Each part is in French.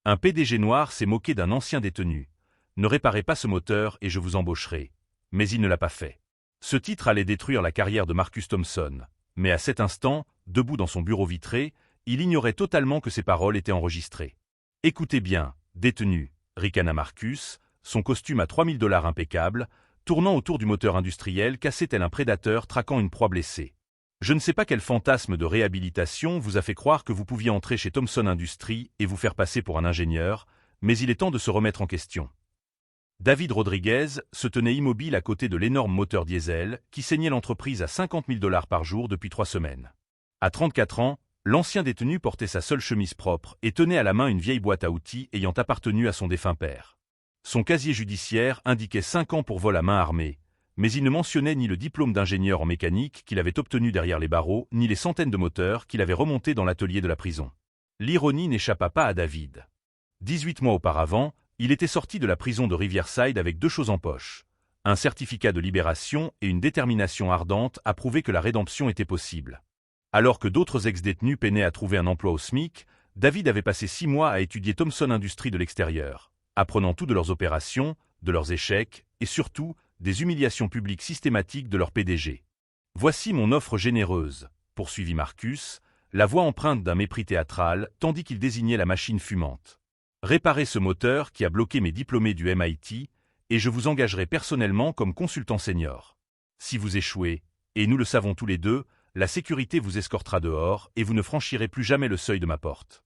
Un PDG noir s'est moqué d'un ancien détenu. Ne réparez pas ce moteur et je vous embaucherai. Mais il ne l'a pas fait. Ce titre allait détruire la carrière de Marcus Thompson. Mais à cet instant, debout dans son bureau vitré, il ignorait totalement que ses paroles étaient enregistrées. Écoutez bien, détenu, ricana Marcus, son costume à $3000 impeccable, tournant autour du moteur industriel cassé tel un prédateur traquant une proie blessée. Je ne sais pas quel fantasme de réhabilitation vous a fait croire que vous pouviez entrer chez Thomson Industries et vous faire passer pour un ingénieur, mais il est temps de se remettre en question. David Rodriguez se tenait immobile à côté de l'énorme moteur diesel qui saignait l'entreprise à $50 000 par jour depuis 3 semaines. À 34 ans, l'ancien détenu portait sa seule chemise propre et tenait à la main une vieille boîte à outils ayant appartenu à son défunt père. Son casier judiciaire indiquait 5 ans pour vol à main armée, mais il ne mentionnait ni le diplôme d'ingénieur en mécanique qu'il avait obtenu derrière les barreaux, ni les centaines de moteurs qu'il avait remontés dans l'atelier de la prison. L'ironie n'échappa pas à David. 18 mois auparavant, il était sorti de la prison de Riverside avec 2 choses en poche. Un certificat de libération et une détermination ardente à prouver que la rédemption était possible. Alors que d'autres ex-détenus peinaient à trouver un emploi au SMIC, David avait passé 6 mois à étudier Thomson Industries de l'extérieur, apprenant tout de leurs opérations, de leurs échecs, et surtout, des humiliations publiques systématiques de leur PDG. « Voici mon offre généreuse », poursuivit Marcus, la voix empreinte d'un mépris théâtral, tandis qu'il désignait la machine fumante. « Réparez ce moteur qui a bloqué mes diplômés du MIT, et je vous engagerai personnellement comme consultant senior. Si vous échouez, et nous le savons tous les deux, la sécurité vous escortera dehors et vous ne franchirez plus jamais le seuil de ma porte. »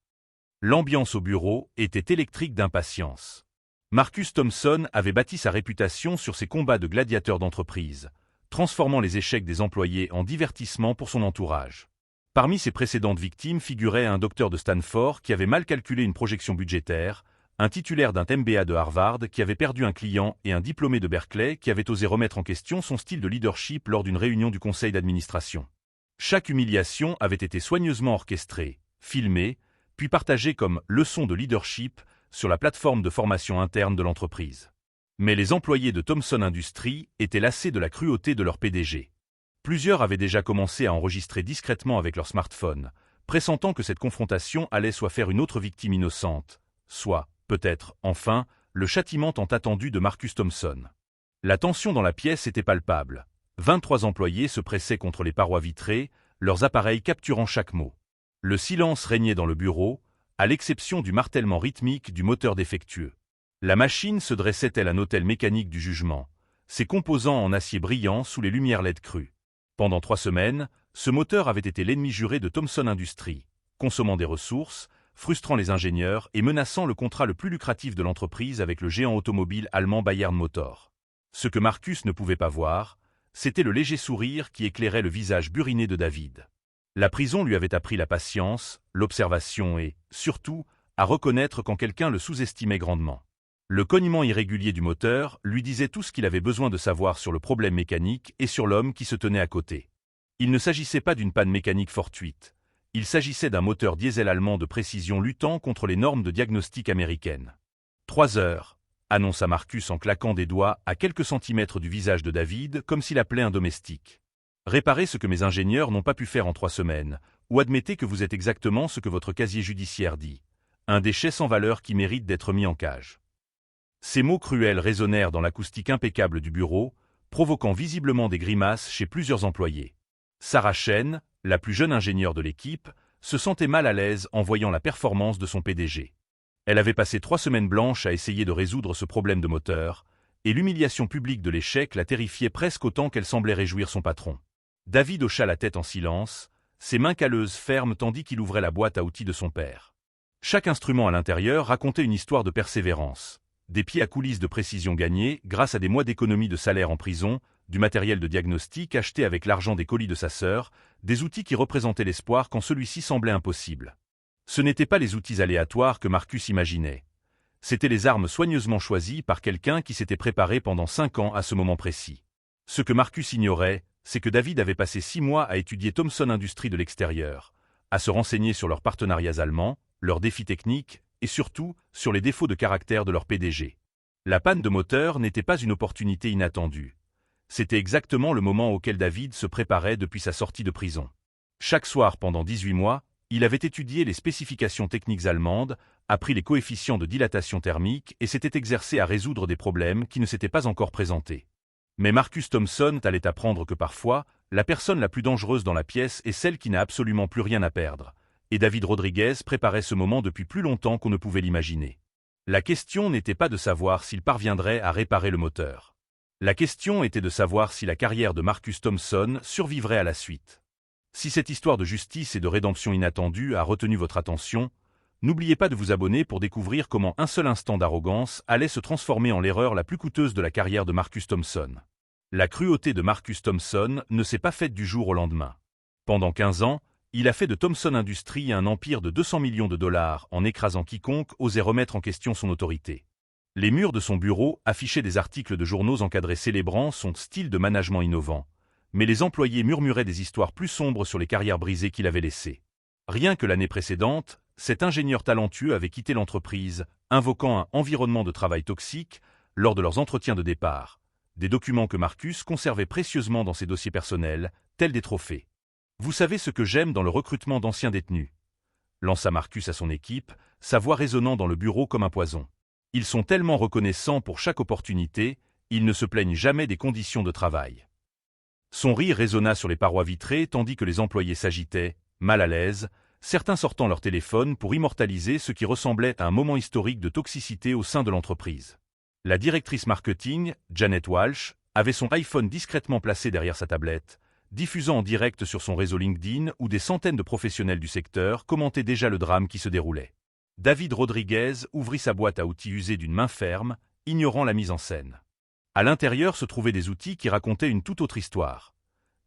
L'ambiance au bureau était électrique d'impatience. Marcus Thompson avait bâti sa réputation sur ses combats de gladiateurs d'entreprise, transformant les échecs des employés en divertissement pour son entourage. Parmi ses précédentes victimes figurait un docteur de Stanford qui avait mal calculé une projection budgétaire, un titulaire d'un MBA de Harvard qui avait perdu un client et un diplômé de Berkeley qui avait osé remettre en question son style de leadership lors d'une réunion du conseil d'administration. Chaque humiliation avait été soigneusement orchestrée, filmée, puis partagée comme leçon de leadership sur la plateforme de formation interne de l'entreprise. Mais les employés de Thomson Industries étaient lassés de la cruauté de leur PDG. Plusieurs avaient déjà commencé à enregistrer discrètement avec leur smartphone, pressentant que cette confrontation allait soit faire une autre victime innocente, soit, peut-être, enfin, le châtiment tant attendu de Marcus Thompson. La tension dans la pièce était palpable. 23 employés se pressaient contre les parois vitrées, leurs appareils capturant chaque mot. Le silence régnait dans le bureau, à l'exception du martèlement rythmique du moteur défectueux. La machine se dressait tel un autel mécanique du jugement, ses composants en acier brillant sous les lumières LED crues. Pendant 3 semaines, ce moteur avait été l'ennemi juré de Thomson Industries, consommant des ressources, frustrant les ingénieurs et menaçant le contrat le plus lucratif de l'entreprise avec le géant automobile allemand Bayern Motor. Ce que Marcus ne pouvait pas voir, c'était le léger sourire qui éclairait le visage buriné de David. La prison lui avait appris la patience, l'observation et, surtout, à reconnaître quand quelqu'un le sous-estimait grandement. Le cognement irrégulier du moteur lui disait tout ce qu'il avait besoin de savoir sur le problème mécanique et sur l'homme qui se tenait à côté. Il ne s'agissait pas d'une panne mécanique fortuite. Il s'agissait d'un moteur diesel allemand de précision luttant contre les normes de diagnostic américaines. 3 heures, annonça Marcus en claquant des doigts à quelques centimètres du visage de David comme s'il appelait un domestique. Réparez ce que mes ingénieurs n'ont pas pu faire en 3 semaines, ou admettez que vous êtes exactement ce que votre casier judiciaire dit. Un déchet sans valeur qui mérite d'être mis en cage. Ces mots cruels résonnèrent dans l'acoustique impeccable du bureau, provoquant visiblement des grimaces chez plusieurs employés. Sarah Chen, la plus jeune ingénieure de l'équipe, se sentait mal à l'aise en voyant la performance de son PDG. Elle avait passé 3 semaines blanches à essayer de résoudre ce problème de moteur, et l'humiliation publique de l'échec la terrifiait presque autant qu'elle semblait réjouir son patron. David hocha la tête en silence, ses mains calleuses fermes tandis qu'il ouvrait la boîte à outils de son père. Chaque instrument à l'intérieur racontait une histoire de persévérance. Des pieds à coulisses de précision gagnés grâce à des mois d'économie de salaire en prison, du matériel de diagnostic acheté avec l'argent des colis de sa sœur, des outils qui représentaient l'espoir quand celui-ci semblait impossible. Ce n'étaient pas les outils aléatoires que Marcus imaginait. C'étaient les armes soigneusement choisies par quelqu'un qui s'était préparé pendant 5 ans à ce moment précis. Ce que Marcus ignorait, c'est que David avait passé 6 mois à étudier Thomson Industries de l'extérieur, à se renseigner sur leurs partenariats allemands, leurs défis techniques, et surtout sur les défauts de caractère de leur PDG. La panne de moteur n'était pas une opportunité inattendue. C'était exactement le moment auquel David se préparait depuis sa sortie de prison. Chaque soir pendant 18 mois, Il avait étudié les spécifications techniques allemandes, appris les coefficients de dilatation thermique et s'était exercé à résoudre des problèmes qui ne s'étaient pas encore présentés. Mais Marcus Thomson allait apprendre que parfois, la personne la plus dangereuse dans la pièce est celle qui n'a absolument plus rien à perdre, et David Rodriguez préparait ce moment depuis plus longtemps qu'on ne pouvait l'imaginer. La question n'était pas de savoir s'il parviendrait à réparer le moteur. La question était de savoir si la carrière de Marcus Thomson survivrait à la suite. Si cette histoire de justice et de rédemption inattendue a retenu votre attention, n'oubliez pas de vous abonner pour découvrir comment un seul instant d'arrogance allait se transformer en l'erreur la plus coûteuse de la carrière de Marcus Thomson. La cruauté de Marcus Thomson ne s'est pas faite du jour au lendemain. Pendant 15 ans, il a fait de Thomson Industries un empire de 200 millions de dollars en écrasant quiconque osait remettre en question son autorité. Les murs de son bureau affichaient des articles de journaux encadrés célébrant son style de management innovant, mais les employés murmuraient des histoires plus sombres sur les carrières brisées qu'il avait laissées. Rien que l'année précédente, cet ingénieur talentueux avait quitté l'entreprise, invoquant un environnement de travail toxique lors de leurs entretiens de départ, des documents que Marcus conservait précieusement dans ses dossiers personnels, tels des trophées. « Vous savez ce que j'aime dans le recrutement d'anciens détenus ?» lança Marcus à son équipe, sa voix résonnant dans le bureau comme un poison. « Ils sont tellement reconnaissants pour chaque opportunité, ils ne se plaignent jamais des conditions de travail. » Son rire résonna sur les parois vitrées tandis que les employés s'agitaient, mal à l'aise, certains sortant leur téléphone pour immortaliser ce qui ressemblait à un moment historique de toxicité au sein de l'entreprise. La directrice marketing, Janet Walsh, avait son iPhone discrètement placé derrière sa tablette, diffusant en direct sur son réseau LinkedIn où des centaines de professionnels du secteur commentaient déjà le drame qui se déroulait. David Rodriguez ouvrit sa boîte à outils usée d'une main ferme, ignorant la mise en scène. À l'intérieur se trouvaient des outils qui racontaient une toute autre histoire.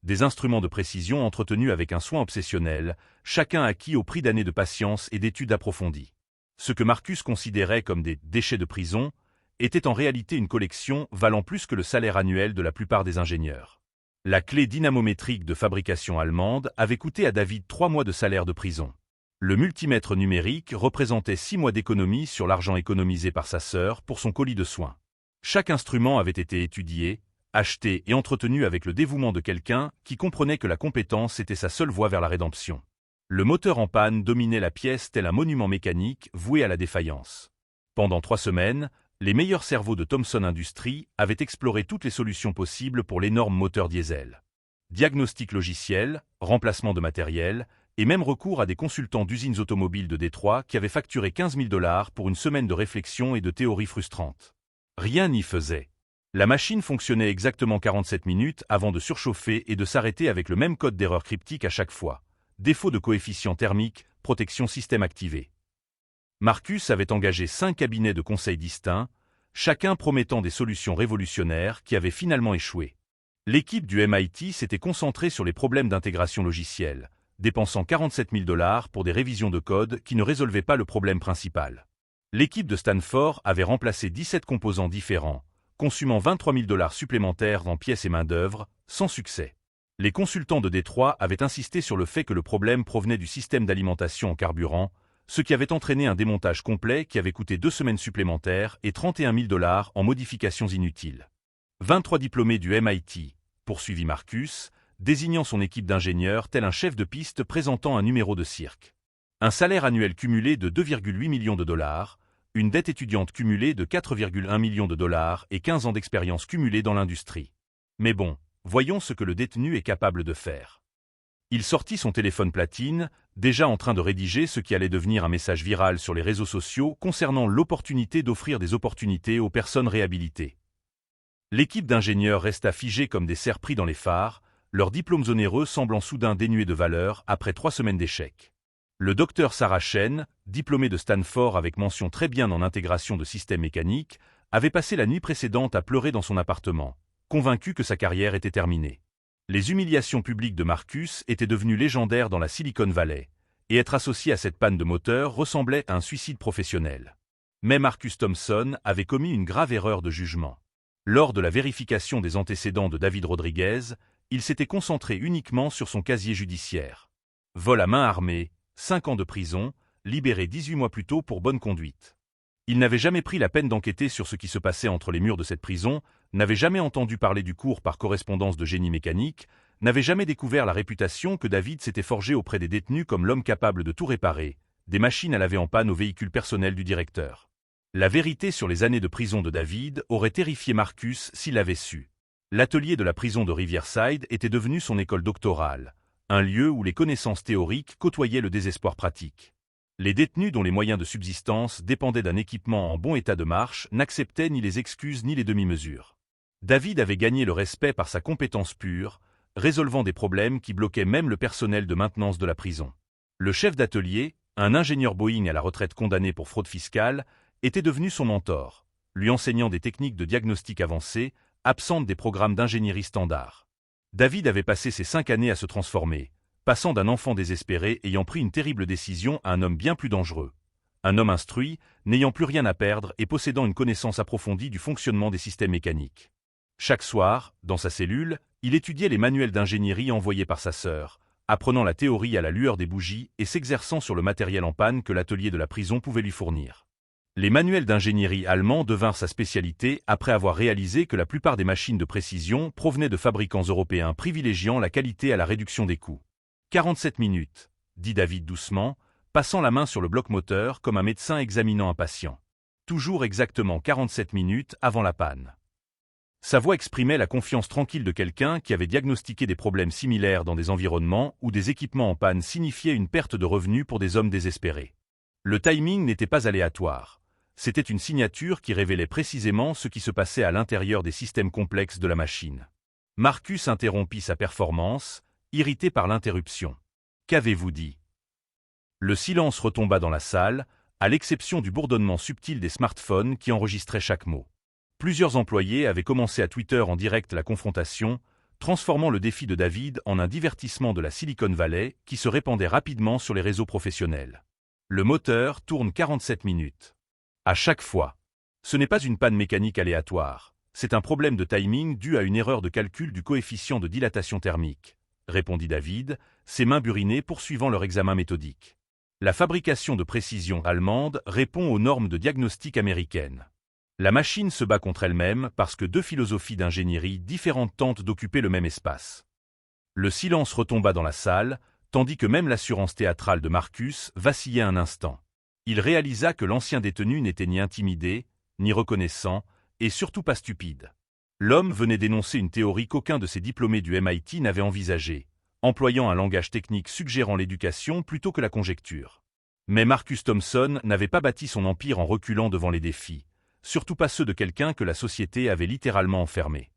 Des instruments de précision entretenus avec un soin obsessionnel, chacun acquis au prix d'années de patience et d'études approfondies. Ce que Marcus considérait comme des « déchets de prison » était en réalité une collection valant plus que le salaire annuel de la plupart des ingénieurs. La clé dynamométrique de fabrication allemande avait coûté à David 3 mois de salaire de prison. Le multimètre numérique représentait 6 mois d'économie sur l'argent économisé par sa sœur pour son colis de soins. Chaque instrument avait été étudié, acheté et entretenu avec le dévouement de quelqu'un qui comprenait que la compétence était sa seule voie vers la rédemption. Le moteur en panne dominait la pièce tel un monument mécanique voué à la défaillance. Pendant 3 semaines, les meilleurs cerveaux de Thomson Industries avaient exploré toutes les solutions possibles pour l'énorme moteur diesel. Diagnostic logiciel, remplacement de matériel, et même recours à des consultants d'usines automobiles de Détroit qui avaient facturé 15 000 $ pour une semaine de réflexion et de théories frustrantes. Rien n'y faisait. La machine fonctionnait exactement 47 minutes avant de surchauffer et de s'arrêter avec le même code d'erreur cryptique à chaque fois. Défaut de coefficient thermique, protection système activée. Marcus avait engagé 5 cabinets de conseil distincts, chacun promettant des solutions révolutionnaires qui avaient finalement échoué. L'équipe du MIT s'était concentrée sur les problèmes d'intégration logicielle, dépensant 47 000 $ pour des révisions de code qui ne résolvaient pas le problème principal. L'équipe de Stanford avait remplacé 17 composants différents, consumant 23 000 $ supplémentaires en pièces et main-d'œuvre, sans succès. Les consultants de Détroit avaient insisté sur le fait que le problème provenait du système d'alimentation en carburant, ce qui avait entraîné un démontage complet qui avait coûté 2 semaines supplémentaires et 31 000 $ en modifications inutiles. 23 diplômés du MIT, poursuivit Marcus, désignant son équipe d'ingénieurs tel un chef de piste présentant un numéro de cirque. Un salaire annuel cumulé de 2,8 millions de $, une dette étudiante cumulée de 4,1 millions de $ et 15 ans d'expérience cumulée dans l'industrie. Mais bon, voyons ce que le détenu est capable de faire. Il sortit son téléphone platine, déjà en train de rédiger ce qui allait devenir un message viral sur les réseaux sociaux concernant l'opportunité d'offrir des opportunités aux personnes réhabilitées. L'équipe d'ingénieurs resta figée comme des cerfs pris dans les phares, leurs diplômes onéreux semblant soudain dénués de valeur après 3 semaines d'échecs. Le docteur Sarah Chen, diplômé de Stanford avec mention très bien en intégration de systèmes mécaniques, avait passé la nuit précédente à pleurer dans son appartement, convaincu que sa carrière était terminée. Les humiliations publiques de Marcus étaient devenues légendaires dans la Silicon Valley, et être associé à cette panne de moteur ressemblait à un suicide professionnel. Mais Marcus Thomson avait commis une grave erreur de jugement. Lors de la vérification des antécédents de David Rodriguez, il s'était concentré uniquement sur son casier judiciaire. Vol à main armée, 5 ans de prison, libéré 18 mois plus tôt pour bonne conduite. Il n'avait jamais pris la peine d'enquêter sur ce qui se passait entre les murs de cette prison, n'avait jamais entendu parler du cours par correspondance de génie mécanique, n'avait jamais découvert la réputation que David s'était forgée auprès des détenus comme l'homme capable de tout réparer, des machines à laver en panne au véhicule personnel du directeur. La vérité sur les années de prison de David aurait terrifié Marcus s'il l'avait su. L'atelier de la prison de Riverside était devenu son école doctorale, un lieu où les connaissances théoriques côtoyaient le désespoir pratique. Les détenus dont les moyens de subsistance dépendaient d'un équipement en bon état de marche n'acceptaient ni les excuses ni les demi-mesures. David avait gagné le respect par sa compétence pure, résolvant des problèmes qui bloquaient même le personnel de maintenance de la prison. Le chef d'atelier, un ingénieur Boeing à la retraite condamné pour fraude fiscale, était devenu son mentor, lui enseignant des techniques de diagnostic avancées, absentes des programmes d'ingénierie standard. David avait passé ses 5 années à se transformer, passant d'un enfant désespéré ayant pris une terrible décision à un homme bien plus dangereux. Un homme instruit, n'ayant plus rien à perdre et possédant une connaissance approfondie du fonctionnement des systèmes mécaniques. Chaque soir, dans sa cellule, il étudiait les manuels d'ingénierie envoyés par sa sœur, apprenant la théorie à la lueur des bougies et s'exerçant sur le matériel en panne que l'atelier de la prison pouvait lui fournir. Les manuels d'ingénierie allemands devinrent sa spécialité après avoir réalisé que la plupart des machines de précision provenaient de fabricants européens privilégiant la qualité à la réduction des coûts. 47 minutes, dit David doucement, passant la main sur le bloc moteur comme un médecin examinant un patient. Toujours exactement 47 minutes avant la panne. Sa voix exprimait la confiance tranquille de quelqu'un qui avait diagnostiqué des problèmes similaires dans des environnements où des équipements en panne signifiaient une perte de revenus pour des hommes désespérés. Le timing n'était pas aléatoire. C'était une signature qui révélait précisément ce qui se passait à l'intérieur des systèmes complexes de la machine. Marcus interrompit sa performance, irrité par l'interruption. « Qu'avez-vous dit » Le silence retomba dans la salle, à l'exception du bourdonnement subtil des smartphones qui enregistraient chaque mot. Plusieurs employés avaient commencé à Twitter en direct la confrontation, transformant le défi de David en un divertissement de la Silicon Valley qui se répandait rapidement sur les réseaux professionnels. Le moteur tourne 47 minutes. À chaque fois. Ce n'est pas une panne mécanique aléatoire, c'est un problème de timing dû à une erreur de calcul du coefficient de dilatation thermique, répondit David, ses mains burinées poursuivant leur examen méthodique. La fabrication de précision allemande répond aux normes de diagnostic américaines. La machine se bat contre elle-même parce que deux philosophies d'ingénierie différentes tentent d'occuper le même espace. Le silence retomba dans la salle, tandis que même l'assurance théâtrale de Marcus vacillait un instant. Il réalisa que l'ancien détenu n'était ni intimidé, ni reconnaissant, et surtout pas stupide. L'homme venait d'énoncer une théorie qu'aucun de ses diplômés du MIT n'avait envisagée, employant un langage technique suggérant l'éducation plutôt que la conjecture. Mais Marcus Thompson n'avait pas bâti son empire en reculant devant les défis, surtout pas ceux de quelqu'un que la société avait littéralement enfermé.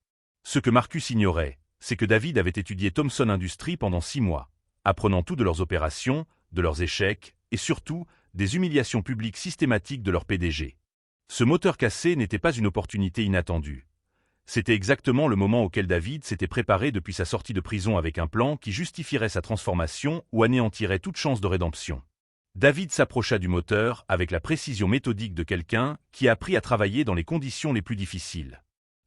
Ce que Marcus ignorait, c'est que David avait étudié Thomson Industries pendant 6 mois, apprenant tout de leurs opérations, de leurs échecs, et surtout, des humiliations publiques systématiques de leur PDG. Ce moteur cassé n'était pas une opportunité inattendue. C'était exactement le moment auquel David s'était préparé depuis sa sortie de prison avec un plan qui justifierait sa transformation ou anéantirait toute chance de rédemption. David s'approcha du moteur avec la précision méthodique de quelqu'un qui a appris à travailler dans les conditions les plus difficiles.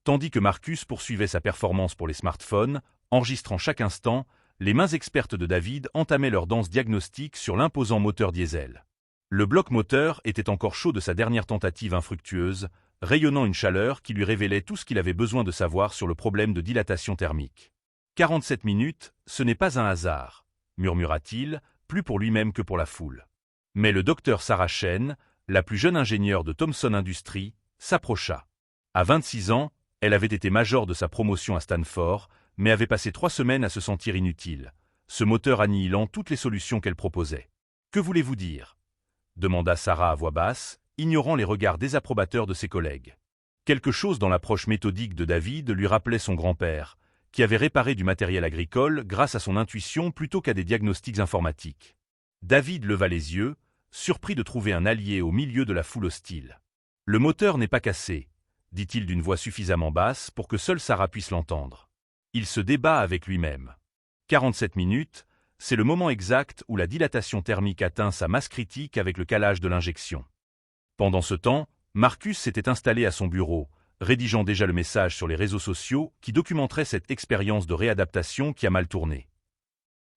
Tandis que Marcus poursuivait sa performance pour les smartphones, enregistrant chaque instant, les mains expertes de David entamaient leur danse diagnostique sur l'imposant moteur diesel. Le bloc moteur était encore chaud de sa dernière tentative infructueuse, rayonnant une chaleur qui lui révélait tout ce qu'il avait besoin de savoir sur le problème de dilatation thermique. 47 minutes, ce n'est pas un hasard, murmura-t-il, plus pour lui-même que pour la foule. Mais le docteur Sarah Chen, la plus jeune ingénieure de Thomson Industries, s'approcha. À 26 ans, elle avait été major de sa promotion à Stanford, mais avait passé 3 semaines à se sentir inutile, ce moteur annihilant toutes les solutions qu'elle proposait. « Que voulez-vous dire » demanda Sarah à voix basse, ignorant les regards désapprobateurs de ses collègues. Quelque chose dans l'approche méthodique de David lui rappelait son grand-père, qui avait réparé du matériel agricole grâce à son intuition plutôt qu'à des diagnostics informatiques. David leva les yeux, surpris de trouver un allié au milieu de la foule hostile. « Le moteur n'est pas cassé », dit-il d'une voix suffisamment basse pour que seule Sarah puisse l'entendre. Il se débat avec lui-même. 47 minutes, c'est le moment exact où la dilatation thermique atteint sa masse critique avec le calage de l'injection. Pendant ce temps, Marcus s'était installé à son bureau, rédigeant déjà le message sur les réseaux sociaux qui documenterait cette expérience de réadaptation qui a mal tourné.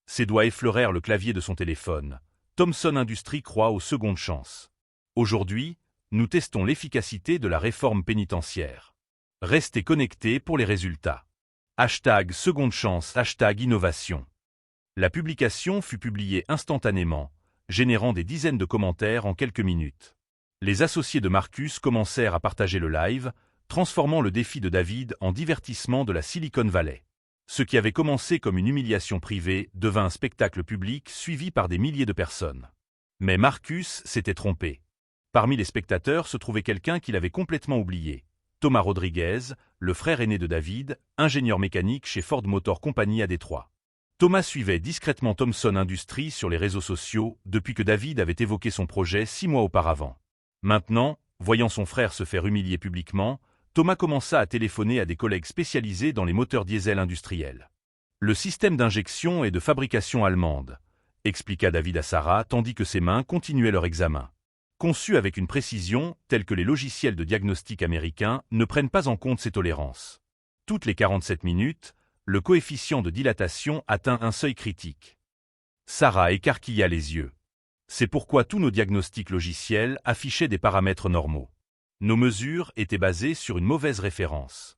Ses doigts effleurèrent le clavier de son téléphone. Thomson Industries croit aux secondes chances. Aujourd'hui, nous testons l'efficacité de la réforme pénitentiaire. Restez connectés pour les résultats. #seconde chance, #innovation. La publication fut publiée instantanément, générant des dizaines de commentaires en quelques minutes. Les associés de Marcus commencèrent à partager le live, transformant le défi de David en divertissement de la Silicon Valley. Ce qui avait commencé comme une humiliation privée devint un spectacle public suivi par des milliers de personnes. Mais Marcus s'était trompé. Parmi les spectateurs se trouvait quelqu'un qu'il avait complètement oublié. Thomas Rodriguez, le frère aîné de David, ingénieur mécanique chez Ford Motor Company à Détroit. Thomas suivait discrètement Thomson Industries sur les réseaux sociaux depuis que David avait évoqué son projet 6 mois auparavant. Maintenant, voyant son frère se faire humilier publiquement, Thomas commença à téléphoner à des collègues spécialisés dans les moteurs diesel industriels. Le système d'injection est de fabrication allemande, expliqua David à Sarah tandis que ses mains continuaient leur examen. Conçu avec une précision telle que les logiciels de diagnostic américains ne prennent pas en compte ces tolérances. Toutes les 47 minutes, le coefficient de dilatation atteint un seuil critique. Sarah écarquilla les yeux. C'est pourquoi tous nos diagnostics logiciels affichaient des paramètres normaux. Nos mesures étaient basées sur une mauvaise référence.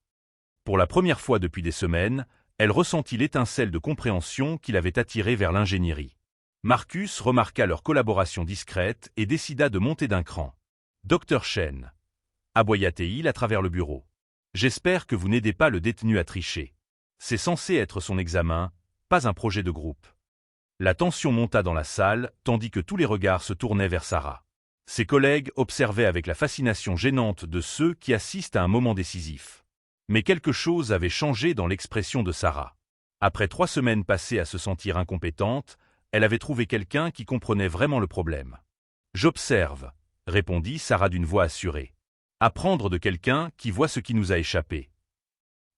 Pour la première fois depuis des semaines, elle ressentit l'étincelle de compréhension qui l'avait attirée vers l'ingénierie. Marcus remarqua leur collaboration discrète et décida de monter d'un cran. « Dr. Chen » aboya-t-il à travers le bureau. « J'espère que vous n'aidez pas le détenu à tricher. C'est censé être son examen, pas un projet de groupe. » La tension monta dans la salle, tandis que tous les regards se tournaient vers Sarah. Ses collègues observaient avec la fascination gênante de ceux qui assistent à un moment décisif. Mais quelque chose avait changé dans l'expression de Sarah. Après 3 semaines passées à se sentir incompétente, elle avait trouvé quelqu'un qui comprenait vraiment le problème. « J'observe », répondit Sarah d'une voix assurée. « Apprendre de quelqu'un qui voit ce qui nous a échappé. »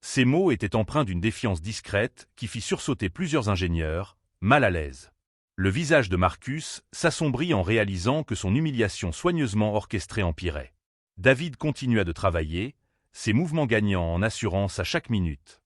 Ces mots étaient empreints d'une défiance discrète qui fit sursauter plusieurs ingénieurs, mal à l'aise. Le visage de Marcus s'assombrit en réalisant que son humiliation soigneusement orchestrée empirait. David continua de travailler, ses mouvements gagnant en assurance à chaque minute.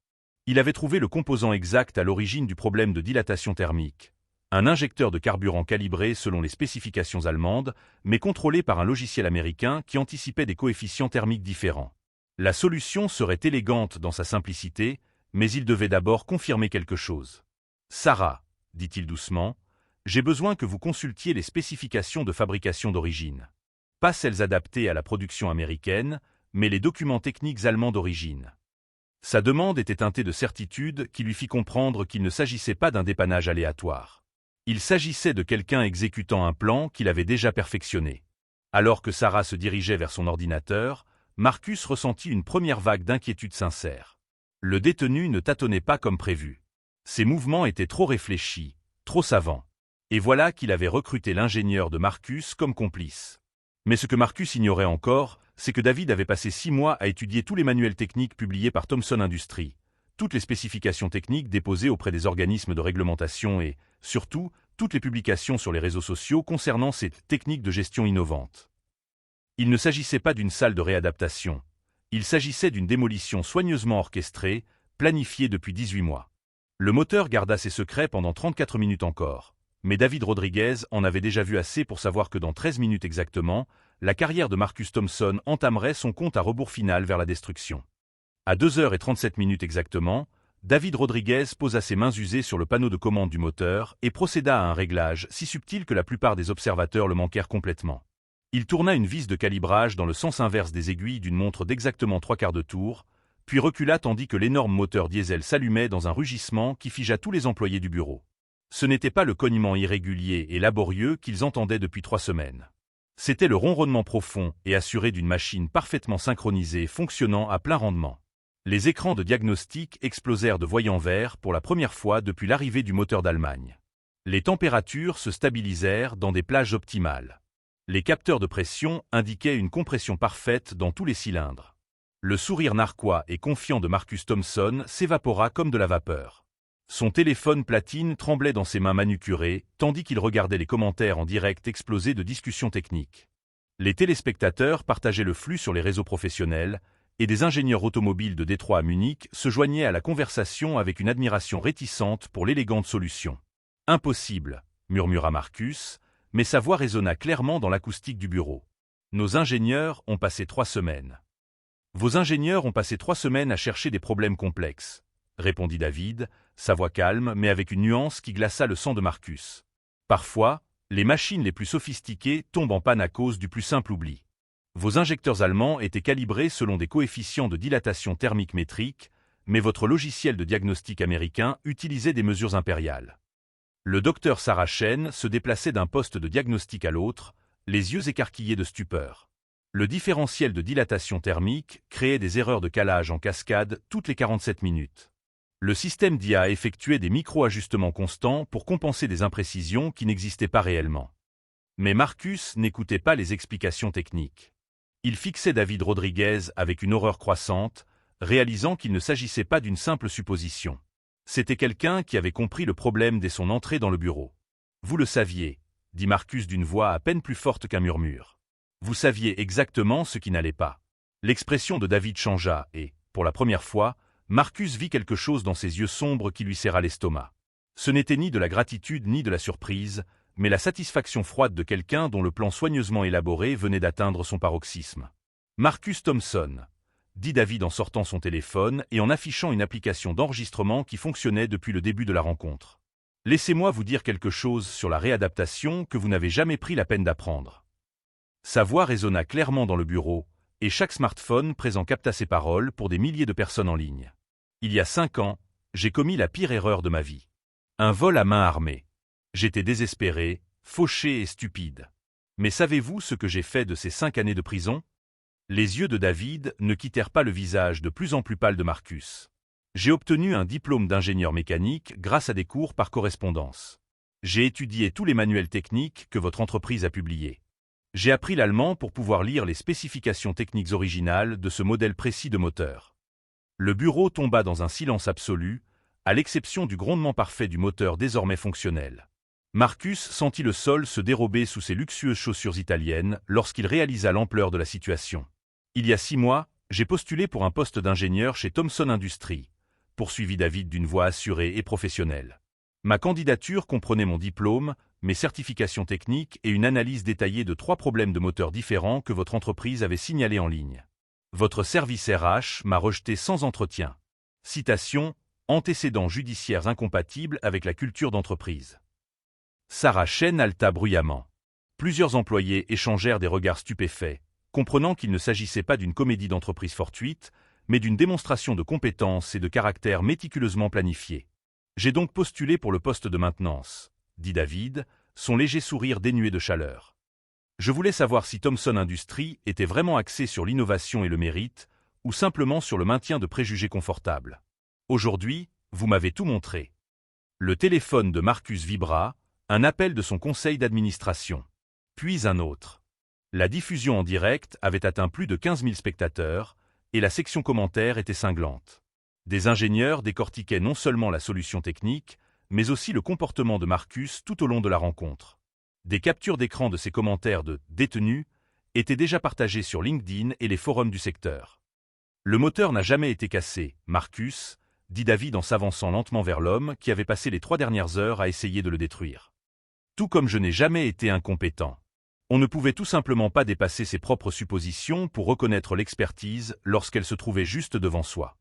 Il avait trouvé le composant exact à l'origine du problème de dilatation thermique. Un injecteur de carburant calibré selon les spécifications allemandes, mais contrôlé par un logiciel américain qui anticipait des coefficients thermiques différents. La solution serait élégante dans sa simplicité, mais il devait d'abord confirmer quelque chose. « Sarah, » dit-il doucement, « j'ai besoin que vous consultiez les spécifications de fabrication d'origine. Pas celles adaptées à la production américaine, mais les documents techniques allemands d'origine. » Sa demande était teintée de certitude qui lui fit comprendre qu'il ne s'agissait pas d'un dépannage aléatoire. Il s'agissait de quelqu'un exécutant un plan qu'il avait déjà perfectionné. Alors que Sarah se dirigeait vers son ordinateur, Marcus ressentit une première vague d'inquiétude sincère. Le détenu ne tâtonnait pas comme prévu. Ses mouvements étaient trop réfléchis, trop savants. Et voilà qu'il avait recruté l'ingénieur de Marcus comme complice. Mais ce que Marcus ignorait encore, c'est que David avait passé 6 mois à étudier tous les manuels techniques publiés par Thomson Industries, toutes les spécifications techniques déposées auprès des organismes de réglementation et, surtout, toutes les publications sur les réseaux sociaux concernant ces techniques de gestion innovantes. Il ne s'agissait pas d'une salle de réadaptation. Il s'agissait d'une démolition soigneusement orchestrée, planifiée depuis 18 mois. Le moteur garda ses secrets pendant 34 minutes encore. Mais David Rodriguez en avait déjà vu assez pour savoir que dans 13 minutes exactement, la carrière de Marcus Thomson entamerait son compte à rebours final vers la destruction. À 2h37 exactement, David Rodriguez posa ses mains usées sur le panneau de commande du moteur et procéda à un réglage si subtil que la plupart des observateurs le manquèrent complètement. Il tourna une vis de calibrage dans le sens inverse des aiguilles d'une montre d'exactement 3/4 de tour, puis recula tandis que l'énorme moteur diesel s'allumait dans un rugissement qui figea tous les employés du bureau. Ce n'était pas le cognement irrégulier et laborieux qu'ils entendaient depuis 3 semaines. C'était le ronronnement profond et assuré d'une machine parfaitement synchronisée fonctionnant à plein rendement. Les écrans de diagnostic explosèrent de voyants verts pour la première fois depuis l'arrivée du moteur d'Allemagne. Les températures se stabilisèrent dans des plages optimales. Les capteurs de pression indiquaient une compression parfaite dans tous les cylindres. Le sourire narquois et confiant de Marcus Thomson s'évapora comme de la vapeur. Son téléphone platine tremblait dans ses mains manucurées, tandis qu'il regardait les commentaires en direct explosés de discussions techniques. Les téléspectateurs partageaient le flux sur les réseaux professionnels, et des ingénieurs automobiles de Détroit à Munich se joignaient à la conversation avec une admiration réticente pour l'élégante solution. « Impossible », murmura Marcus, mais sa voix résonna clairement dans l'acoustique du bureau. « Nos ingénieurs ont passé 3 semaines. » « Vos ingénieurs ont passé 3 semaines à chercher des problèmes complexes. répondit David, sa voix calme mais avec une nuance qui glaça le sang de Marcus. Parfois, les machines les plus sophistiquées tombent en panne à cause du plus simple oubli. Vos injecteurs allemands étaient calibrés selon des coefficients de dilatation thermique métriques, mais votre logiciel de diagnostic américain utilisait des mesures impériales. Le docteur Sarah Chen se déplaçait d'un poste de diagnostic à l'autre, les yeux écarquillés de stupeur. Le différentiel de dilatation thermique créait des erreurs de calage en cascade toutes les 47 minutes. Le système d'IA effectuait des micro-ajustements constants pour compenser des imprécisions qui n'existaient pas réellement. Mais Marcus n'écoutait pas les explications techniques. Il fixait David Rodriguez avec une horreur croissante, réalisant qu'il ne s'agissait pas d'une simple supposition. C'était quelqu'un qui avait compris le problème dès son entrée dans le bureau. « Vous le saviez », dit Marcus d'une voix à peine plus forte qu'un murmure. « Vous saviez exactement ce qui n'allait pas. » L'expression de David changea et, pour la première fois, Marcus vit quelque chose dans ses yeux sombres qui lui serra l'estomac. Ce n'était ni de la gratitude ni de la surprise, mais la satisfaction froide de quelqu'un dont le plan soigneusement élaboré venait d'atteindre son paroxysme. « Marcus Thompson », dit David en sortant son téléphone et en affichant une application d'enregistrement qui fonctionnait depuis le début de la rencontre. « Laissez-moi vous dire quelque chose sur la réadaptation que vous n'avez jamais pris la peine d'apprendre. » Sa voix résonna clairement dans le bureau, et chaque smartphone présent capta ses paroles pour des milliers de personnes en ligne. Il y a 5 ans, j'ai commis la pire erreur de ma vie. Un vol à main armée. J'étais désespéré, fauché et stupide. Mais savez-vous ce que j'ai fait de ces 5 années de prison? Les yeux de David ne quittèrent pas le visage de plus en plus pâle de Marcus. J'ai obtenu un diplôme d'ingénieur mécanique grâce à des cours par correspondance. J'ai étudié tous les manuels techniques que votre entreprise a publiés. J'ai appris l'allemand pour pouvoir lire les spécifications techniques originales de ce modèle précis de moteur. Le bureau tomba dans un silence absolu, à l'exception du grondement parfait du moteur désormais fonctionnel. Marcus sentit le sol se dérober sous ses luxueuses chaussures italiennes lorsqu'il réalisa l'ampleur de la situation. Il y a 6 mois, j'ai postulé pour un poste d'ingénieur chez Thomson Industries, poursuivit David d'une voix assurée et professionnelle. Ma candidature comprenait mon diplôme, mes certifications techniques et une analyse détaillée de 3 problèmes de moteur différents que votre entreprise avait signalés en ligne. Votre service RH m'a rejeté sans entretien. Citation, antécédents judiciaires incompatibles avec la culture d'entreprise. Sarah Chen haleta bruyamment. Plusieurs employés échangèrent des regards stupéfaits, comprenant qu'il ne s'agissait pas d'une comédie d'entreprise fortuite, mais d'une démonstration de compétence et de caractère méticuleusement planifié. J'ai donc postulé pour le poste de maintenance, dit David, son léger sourire dénué de chaleur. Je voulais savoir si Thomson Industries était vraiment axé sur l'innovation et le mérite, ou simplement sur le maintien de préjugés confortables. Aujourd'hui, vous m'avez tout montré. Le téléphone de Marcus vibra, un appel de son conseil d'administration. Puis un autre. La diffusion en direct avait atteint plus de 15 000 spectateurs, et la section commentaires était cinglante. Des ingénieurs décortiquaient non seulement la solution technique, mais aussi le comportement de Marcus tout au long de la rencontre. Des captures d'écran de ses commentaires de « détenus » étaient déjà partagées sur LinkedIn et les forums du secteur. Le moteur n'a jamais été cassé, Marcus, dit David en s'avançant lentement vers l'homme qui avait passé les 3 dernières heures à essayer de le détruire. Tout comme je n'ai jamais été incompétent. On ne pouvait tout simplement pas dépasser ses propres suppositions pour reconnaître l'expertise lorsqu'elle se trouvait juste devant soi.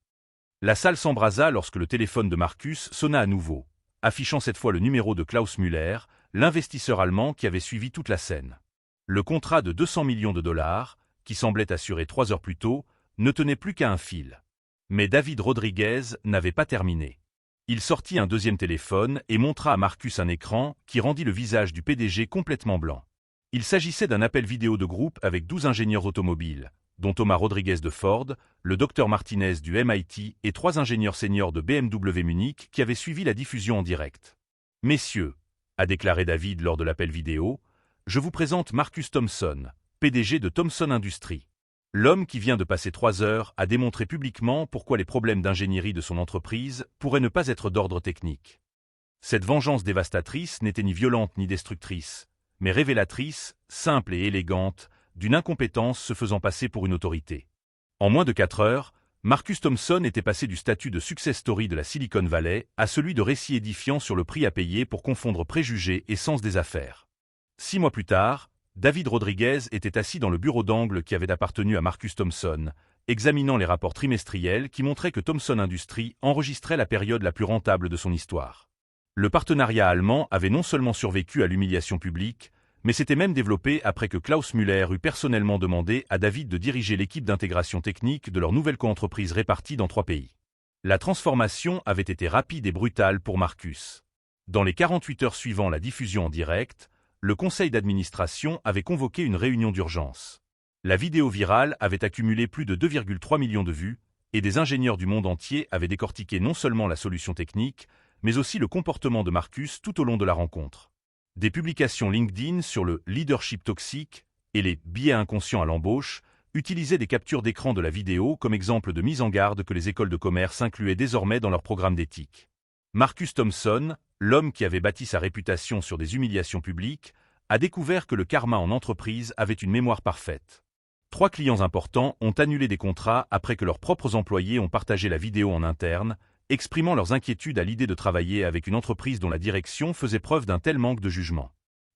La salle s'embrasa lorsque le téléphone de Marcus sonna à nouveau, affichant cette fois le numéro de Klaus Müller, l'investisseur allemand qui avait suivi toute la scène. Le contrat de 200 millions de dollars, qui semblait assuré 3 heures plus tôt, ne tenait plus qu'à un fil. Mais David Rodriguez n'avait pas terminé. Il sortit un deuxième téléphone et montra à Marcus un écran qui rendit le visage du PDG complètement blanc. Il s'agissait d'un appel vidéo de groupe avec 12 ingénieurs automobiles, dont Thomas Rodriguez de Ford, le Dr Martinez du MIT et 3 ingénieurs seniors de BMW Munich qui avaient suivi la diffusion en direct. « Messieurs », a déclaré David lors de l'appel vidéo, « je vous présente Marcus Thompson, PDG de Thomson Industries. L'homme qui vient de passer 3 heures a démontré publiquement pourquoi les problèmes d'ingénierie de son entreprise pourraient ne pas être d'ordre technique. Cette vengeance dévastatrice n'était ni violente ni destructrice, mais révélatrice, simple et élégante, d'une incompétence se faisant passer pour une autorité. En moins de 4 heures, Marcus Thompson était passé du statut de success story de la Silicon Valley à celui de récit édifiant sur le prix à payer pour confondre préjugés et sens des affaires. 6 mois plus tard, David Rodriguez était assis dans le bureau d'angle qui avait appartenu à Marcus Thompson, examinant les rapports trimestriels qui montraient que Thomson Industries enregistrait la période la plus rentable de son histoire. Le partenariat allemand avait non seulement survécu à l'humiliation publique, mais s'était même développé après que Klaus Müller eut personnellement demandé à David de diriger l'équipe d'intégration technique de leur nouvelle coentreprise répartie dans 3 pays. La transformation avait été rapide et brutale pour Marcus. Dans les 48 heures suivant la diffusion en direct, le conseil d'administration avait convoqué une réunion d'urgence. La vidéo virale avait accumulé plus de 2,3 millions de vues, et des ingénieurs du monde entier avaient décortiqué non seulement la solution technique, mais aussi le comportement de Marcus tout au long de la rencontre. Des publications LinkedIn sur le leadership toxique et les biais inconscients à l'embauche utilisaient des captures d'écran de la vidéo comme exemple de mise en garde que les écoles de commerce incluaient désormais dans leur programme d'éthique. Marcus Thomson, l'homme qui avait bâti sa réputation sur des humiliations publiques, a découvert que le karma en entreprise avait une mémoire parfaite. 3 clients importants ont annulé des contrats après que leurs propres employés ont partagé la vidéo en interne, exprimant leurs inquiétudes à l'idée de travailler avec une entreprise dont la direction faisait preuve d'un tel manque de jugement.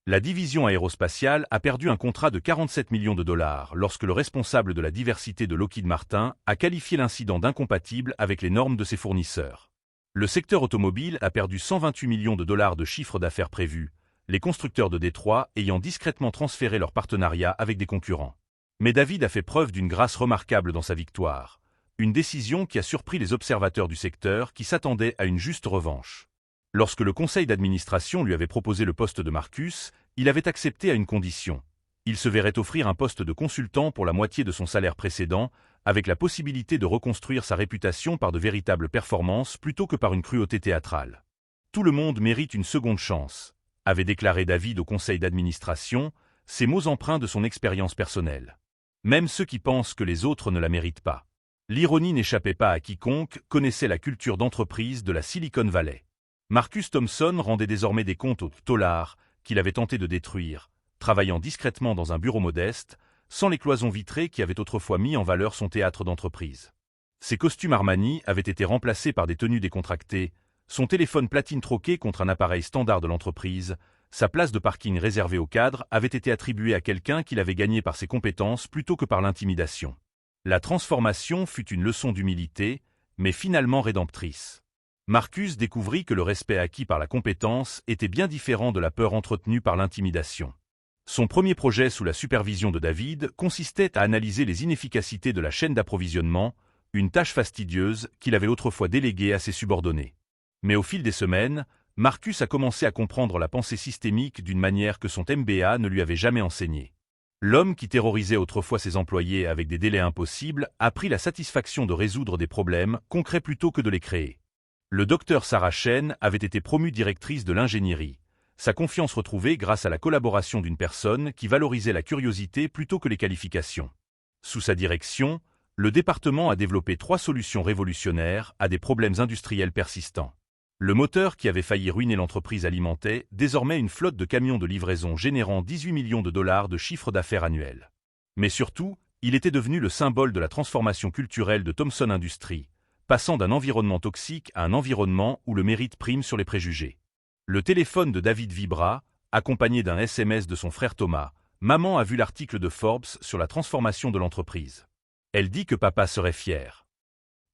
La division aérospatiale a perdu un contrat de 47 millions de dollars lorsque le responsable de la diversité de Lockheed Martin a qualifié l'incident d'incompatible avec les normes de ses fournisseurs. Le secteur automobile a perdu 128 millions de dollars de chiffre d'affaires prévu, les constructeurs de Détroit ayant discrètement transféré leur partenariat avec des concurrents. Mais David a fait preuve d'une grâce remarquable dans sa victoire. Une décision qui a surpris les observateurs du secteur qui s'attendaient à une juste revanche. Lorsque le conseil d'administration lui avait proposé le poste de Marcus, il avait accepté à une condition. Il se verrait offrir un poste de consultant pour la moitié de son salaire précédent, avec la possibilité de reconstruire sa réputation par de véritables performances plutôt que par une cruauté théâtrale. Tout le monde mérite une seconde chance, avait déclaré David au conseil d'administration, ces mots empreints de son expérience personnelle. Même ceux qui pensent que les autres ne la méritent pas. L'ironie n'échappait pas à quiconque connaissait la culture d'entreprise de la Silicon Valley. Marcus Thomson rendait désormais des comptes au $, qu'il avait tenté de détruire, travaillant discrètement dans un bureau modeste, sans les cloisons vitrées qui avaient autrefois mis en valeur son théâtre d'entreprise. Ses costumes Armani avaient été remplacés par des tenues décontractées, son téléphone platine troqué contre un appareil standard de l'entreprise, sa place de parking réservée aux cadres avait été attribuée à quelqu'un qu'il avait gagné par ses compétences plutôt que par l'intimidation. La transformation fut une leçon d'humilité, mais finalement rédemptrice. Marcus découvrit que le respect acquis par la compétence était bien différent de la peur entretenue par l'intimidation. Son premier projet sous la supervision de David consistait à analyser les inefficacités de la chaîne d'approvisionnement, une tâche fastidieuse qu'il avait autrefois déléguée à ses subordonnés. Mais au fil des semaines, Marcus a commencé à comprendre la pensée systémique d'une manière que son MBA ne lui avait jamais enseignée. L'homme qui terrorisait autrefois ses employés avec des délais impossibles a pris la satisfaction de résoudre des problèmes concrets plutôt que de les créer. Le docteur Sarah Chen avait été promue directrice de l'ingénierie, sa confiance retrouvée grâce à la collaboration d'une personne qui valorisait la curiosité plutôt que les qualifications. Sous sa direction, le département a développé 3 solutions révolutionnaires à des problèmes industriels persistants. Le moteur qui avait failli ruiner l'entreprise alimentait désormais une flotte de camions de livraison générant 18 millions de dollars de chiffre d'affaires annuel. Mais surtout, il était devenu le symbole de la transformation culturelle de Thomson Industries, passant d'un environnement toxique à un environnement où le mérite prime sur les préjugés. Le téléphone de David vibra, accompagné d'un SMS de son frère Thomas. Maman a vu l'article de Forbes sur la transformation de l'entreprise. Elle dit que papa serait fier.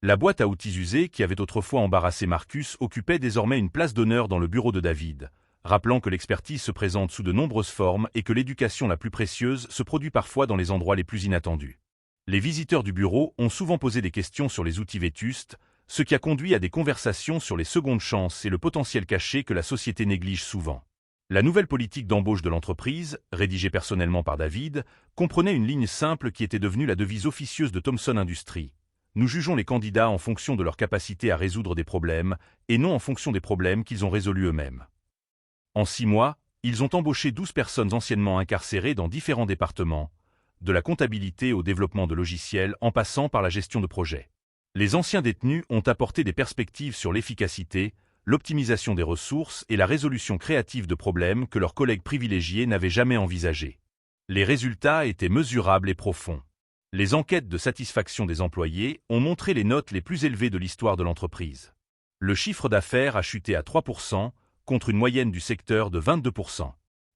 La boîte à outils usée qui avait autrefois embarrassé Marcus occupait désormais une place d'honneur dans le bureau de David, rappelant que l'expertise se présente sous de nombreuses formes et que l'éducation la plus précieuse se produit parfois dans les endroits les plus inattendus. Les visiteurs du bureau ont souvent posé des questions sur les outils vétustes, ce qui a conduit à des conversations sur les secondes chances et le potentiel caché que la société néglige souvent. La nouvelle politique d'embauche de l'entreprise, rédigée personnellement par David, comprenait une ligne simple qui était devenue la devise officieuse de Thomson Industries. Nous jugeons les candidats en fonction de leur capacité à résoudre des problèmes, et non en fonction des problèmes qu'ils ont résolus eux-mêmes. En 6 mois, ils ont embauché 12 personnes anciennement incarcérées dans différents départements, de la comptabilité au développement de logiciels en passant par la gestion de projets. Les anciens détenus ont apporté des perspectives sur l'efficacité, l'optimisation des ressources et la résolution créative de problèmes que leurs collègues privilégiés n'avaient jamais envisagés. Les résultats étaient mesurables et profonds. Les enquêtes de satisfaction des employés ont montré les notes les plus élevées de l'histoire de l'entreprise. Le chiffre d'affaires a chuté à 3%, contre une moyenne du secteur de 22%.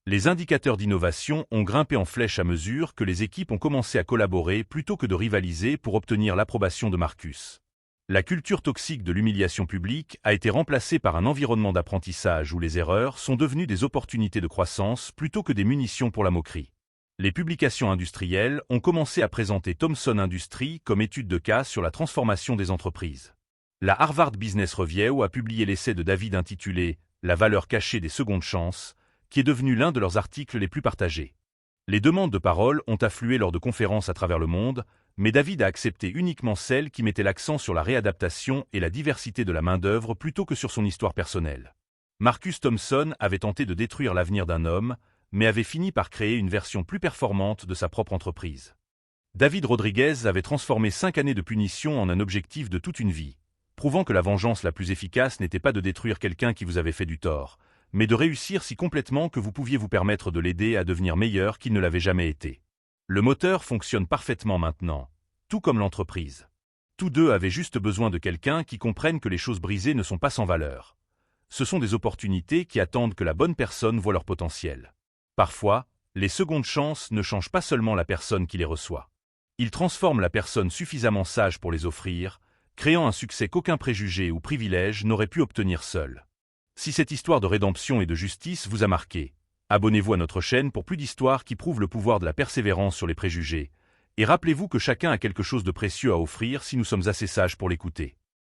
Les indicateurs d'innovation ont grimpé en flèche à mesure que les équipes ont commencé à collaborer plutôt que de rivaliser pour obtenir l'approbation de Marcus. La culture toxique de l'humiliation publique a été remplacée par un environnement d'apprentissage où les erreurs sont devenues des opportunités de croissance plutôt que des munitions pour la moquerie. Les publications industrielles ont commencé à présenter Thomson Industries comme étude de cas sur la transformation des entreprises. La Harvard Business Review a publié l'essai de David intitulé « La valeur cachée des secondes chances », qui est devenu l'un de leurs articles les plus partagés. Les demandes de parole ont afflué lors de conférences à travers le monde, mais David a accepté uniquement celles qui mettaient l'accent sur la réadaptation et la diversité de la main-d'œuvre plutôt que sur son histoire personnelle. Marcus Thomson avait tenté de détruire l'avenir d'un homme, mais avait fini par créer une version plus performante de sa propre entreprise. David Rodriguez avait transformé 5 années de punition en un objectif de toute une vie, prouvant que la vengeance la plus efficace n'était pas de détruire quelqu'un qui vous avait fait du tort, mais de réussir si complètement que vous pouviez vous permettre de l'aider à devenir meilleur qu'il ne l'avait jamais été. Le moteur fonctionne parfaitement maintenant, tout comme l'entreprise. Tous deux avaient juste besoin de quelqu'un qui comprenne que les choses brisées ne sont pas sans valeur. Ce sont des opportunités qui attendent que la bonne personne voie leur potentiel. Parfois, les secondes chances ne changent pas seulement la personne qui les reçoit. Ils transforment la personne suffisamment sage pour les offrir, créant un succès qu'aucun préjugé ou privilège n'aurait pu obtenir seul. Si cette histoire de rédemption et de justice vous a marqué, abonnez-vous à notre chaîne pour plus d'histoires qui prouvent le pouvoir de la persévérance sur les préjugés, et rappelez-vous que chacun a quelque chose de précieux à offrir si nous sommes assez sages pour l'écouter.